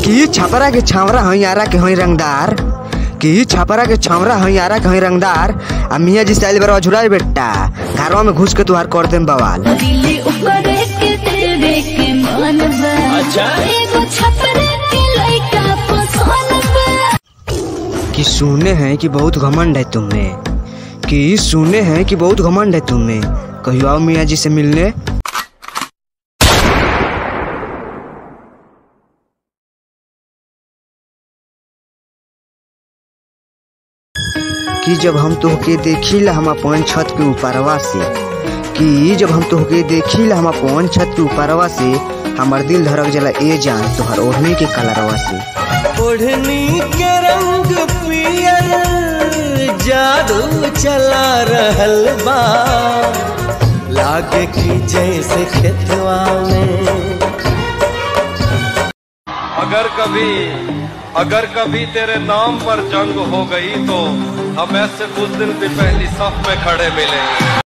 कि छपरा के छावरा हई आरा के हई रंगदार, कि छपरा के छावरा हई आरा के हई रंगदार। आ मियाँ जी स्टाइल बरवा झुराई बेटा, घरवा में घुस के तुहार कर देम बवाल। कि सुने हैं कि बहुत घमंड है तुम्हें, कि सुने हैं कि बहुत घमंड है तुम्हें, कहियो आओ मियाँ जी से मिलने। कि जब हम तोहके देखिला हम अपन छत के ऊपरवा से, कि जब हम तोहके देखिला हम अपन छत के ऊपरवा से, हमार दिल धड़क जला ए जान तोहर ओढ़नी के कलरवा से। ओढ़नी के रंग पियर जादू चला रहल बा, लागे कि जैसे खेतवा में। अगर कभी तेरे नाम पर जंग हो गई तो हम ऐसे बुज़दिल भी पहली सफ में खड़े मिलेंगे।